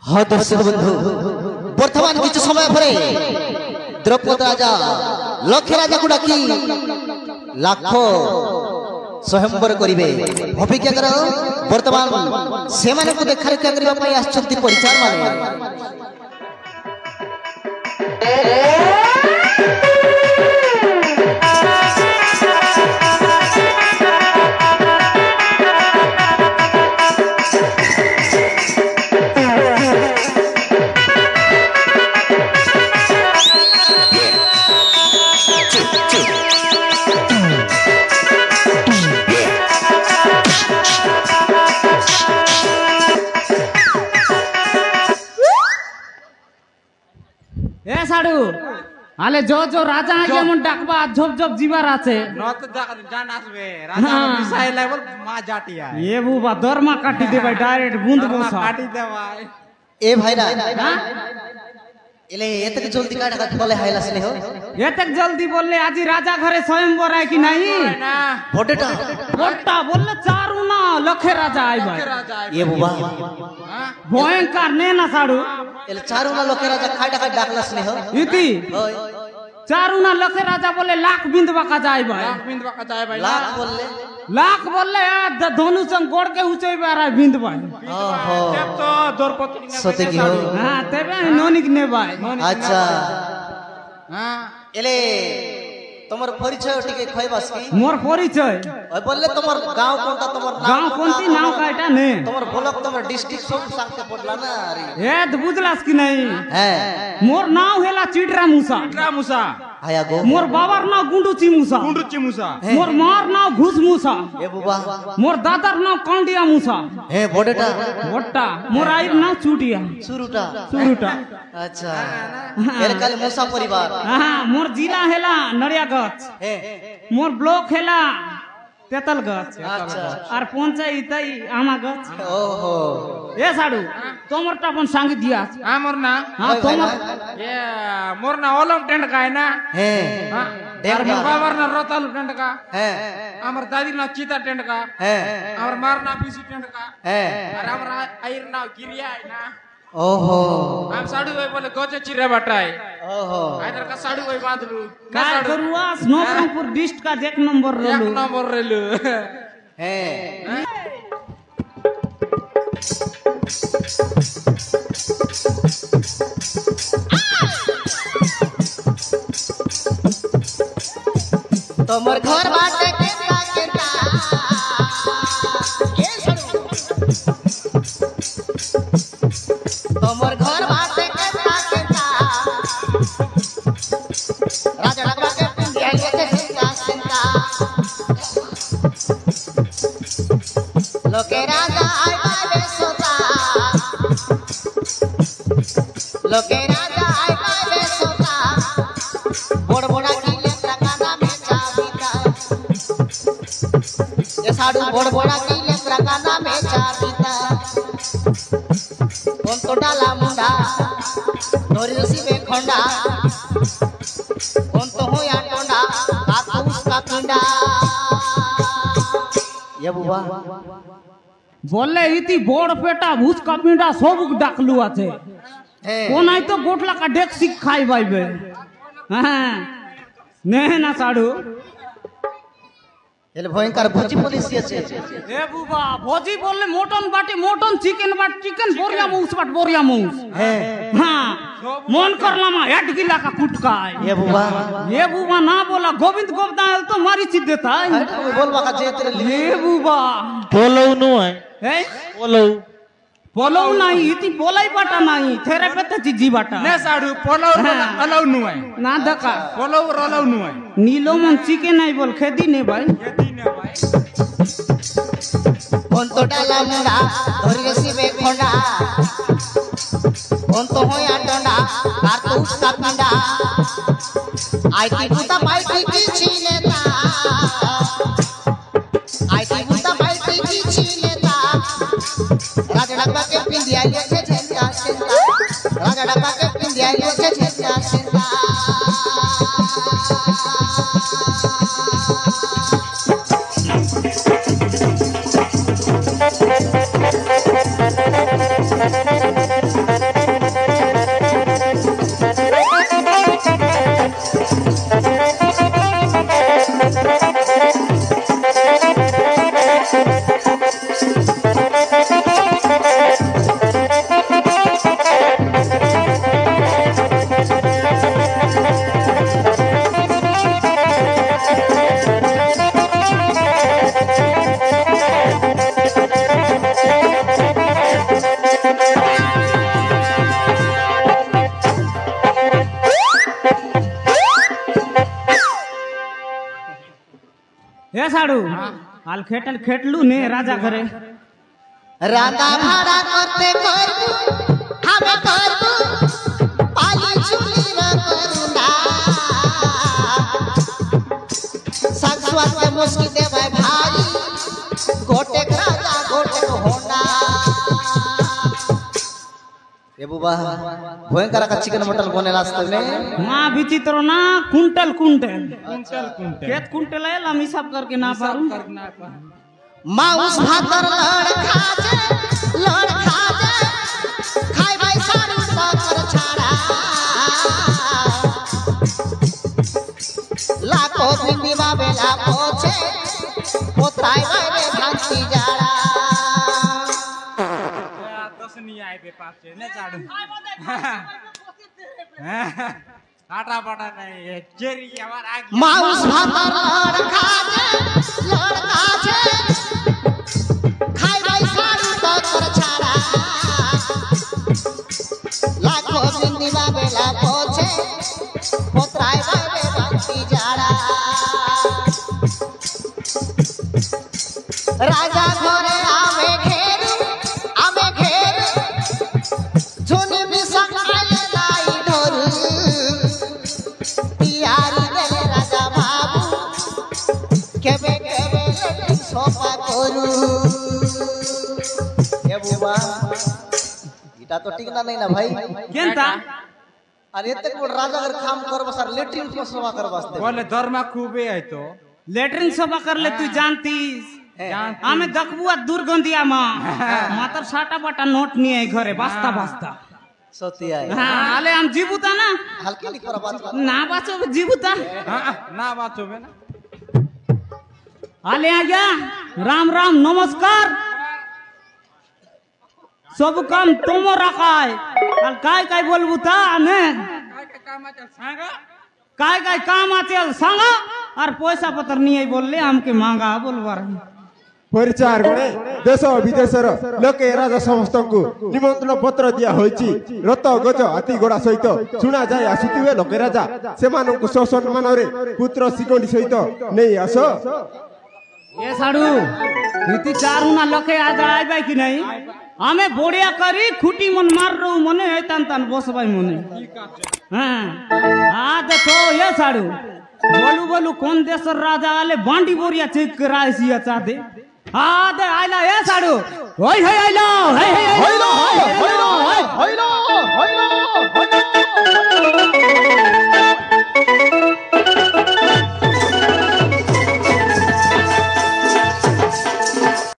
हाँ दर्शक बंधु बर्तमान किछु समय परे द्रौपदी राजा लक्ष्य राजा को डाकी लाख स्वयंवर करिवे अपेक्षा कर बर्तमान से माने को देखा रेखा करबा पई आछंती परिचार माने साडू आले जो जो राजा जेमन डाकबा झप झप जीवार আছে নত জান আসবে রাজা মিসাইল লেভেল মা জাটিয়া এ বুবা দরমা কাটি দে ভাই ডাইরেক্ট বুंद বসা কাটি দে ভাই ए भाईरा এলে এতক জলদি কাটা কাট বলে হাইলা স্নেহ এতক জলদি বললে আজি রাজা ঘরে স্বয়ংবর আই কি নাই না ফটোটা ফটটা বললে চারু না লক্ষে রাজা আই ভাই এ বুবা ভয়ঙ্কর নে না সাডু এলে চারু না লোকে রাজা খাইটা কাট ডাকলা স্নেহ ইতি ওই চারু না লক্ষে রাজা বলে লাখ বিন্দবা কা যায় ভাই লাখ বিন্দবা কা যায় ভাই লাখ বললে ধনু संग गोड़ के ऊंचाई पे आ रहा है बिंद भाई ओहो तब तो द्रौपदी सते की हो हां तबे नोनिक ने भाई अच्छा हां एले তোমার পরিচয় টিকে কইবাস কি মোর পরিচয় ওই বললে তোমার গাঁও কোনটা তোমার নাম গাঁও কোনটি নাম কাইটা নে তোমার ব্লক তোমার ডিস্ট্রিক্ট সব সাথে পড়লা না আরে এ তো বুঝলাস কি নাই হ্যাঁ মোর নাম হেলা চিটরা মুসা মুসা আয়া গো মোর বাবার নাম গুন্ডুচি মুসা মোর মার নাম ঘুষ মুসা এ বুবা মোর দাদার নাম কান্ডিয়া মুসা হে বড়টা বট্টা মোর আইর নাম চুটিয়া সুরুটা আচ্ছা এর কালে মুসা পরিবার হ্যাঁ মোর জিলা হেলা নড়িয়া গছ হে মোর ব্লক হেলা তেতল গছ আচ্ছা আর পঞ্চায়েত আমা গছ ওহো এ সাডু তোমারটা अपन संग दिया আমার না हां তোমার এ মোর না ওলম টেন্ড কায় না হে আর মোর বাবার না রতাল টেন্ড কা হে আমার দাদির না চিতা টেন্ড কা হে আমার মার না পিসি টেন্ড কা হে আর আমার আইর না গিরিয়া না ओहो हम साडू भाई बोले गोचे चिरे बटाई ओहो आइदर का साडू भाई बादलू काय करूआ स्नोपुर डिस्ट्रिक्ट का एक नंबर एक रोलू नंबर रेलू है तोमर घर बाटे केता केता के सडू तोमर घर बाटे केता केता राजा डगरा के पिंडिया लेके चिंता चिंता लोके राजा आय बाले सोता लोके राजा आय बाले सोता बोड़ बोड़ा की लेत्रा काना में चाबीता ये साडू बोड़ बोड़ा की लेत्रा काना में चाबीता कौन तो डाला मुंडा नोरी रसी में खंडा कौन तो हो या टोंडा काकू उसका पिंडा ये बुआ বললে ইতি বড় পেটা ভুজ কাপিন্ডা সব ডাকলু আছে কোনাই তো গোটলা কা ডেক শিখ খাই বাইবে হ্যাঁ নে না সাডু এলে ভয়ঙ্কর ভোজি পুলিশ আছে এ বুবা ভোজি বললে মটন বাটি মটন চিকেন বাট চিকেন বরিয়া মৌস বাট বরিয়া মৌস হ্যাঁ হ্যাঁ মন করলাম 1 কিলো का কুটকায় ये बुआ না বলা গোবিন্দ গোবদাল তো মারি ছি দেতা अरे तुम बोलवा का जे तेरे लिए এ বুবা बोलो नु है এই बोलो পোলও নাই ইতি পোলাই বাটা নাই থেরে পেতে চিজি বাটা ने साडू पोलो अलाउ नु है না দেখা पोलो अलाउ नु है नीलो मन चिकेन নাই বল খেদি নে ভাই खेती ने भाई कौन तो डाला मुंडा धोरी रसी में खंडा कौन तो हो या टोंडा कार तो उसका पिंडा आईटी बुता बाईटी की छीलेता आईटी बुता बाईटी की छीलेता राजा डब्बा के पिंडिया लेके झेलता झेलता राजा डब्बा के पिंडिया लेके झेलता झेलता সাড়ু আল খেটাল খেটলু নে রাজা ঘরে রান্না ভাড়া করতে করবো আমি করবো পালি চুলির করুণা সাকসুয়াতে মুস্কি দেবে ভাই গোটে রাজা গোটে হোনা এ বুবা ভয়ঙ্কর का चिकन मटन बने रास्ते में माँ विचित्र ना कुंटल कुंटल खेत कुंटल है हम हिसाब करके ना पारू माउस भातर लड़ खाजे खाई भाई सारू कर छाड़ा लाखो भिंडी बाबेला पोछे पोताई बाबे भांती जाड़ा दस नहीं आए बे पास से ने चाड़ू आटा पाटा नहीं है चेरी हमार आगे माउस भातर लड़ खाजे खाई भाई सारू कर छाड़ा लाखो भिंडी बाबेला पोछे पोताई बाबे भांती जाड़ा राजा घरे आवे घेरू झुनी भी संगाले लाई ढोरू तियारी देले राजा बाबू केबे केबे सोपा करू ए बुआ इटा तो ठीक ना नहीं ना भाई केनता अरे एते को राजा घर काम करबा सर लेट्रिन को सेवा करबास्ते बोले धर्मा खूबे है तो लेटरिन सभा कर ले तू जानतीस आमे दखबुआ दुर्गंधिया माँ मातर साटा बाटा नोट नहीं है घरे बास्ता बास्ता सती आए हाँ आले हम जीबुता ना हल्की लिख पर बात ना बाचो जीबुता ना बात हो ना आले आ गया राम राम नमस्कार सब काम तुम रखाय और काय बोलबुता हमें काय काम आते सांगा और पैसा पत्र नहीं है बोल ले हमके मांगा बोलबार परिचार गणे देश विदेशर लोके राजा समस्त निमंत्रण पत्र दिया होइछि रत गज हाथी घोड़ा सहित सुना जाय आसुथिबे लोके राजा सेमानकु सम्मान रे पुत्र सिकोंडी सहित नहीं आस ये साडू रीति चारुना लखे आज आइबा कि नहीं हमें बोड़िया करी खुटी मन मार रो मने हैतान तान बसबाई मने हां आ देखो ये साडू बोलू कौन देशर राजा आले बांडी बोरिया चेक कराइसिया चाहते आ दे आइला ये साडू होय आइला होय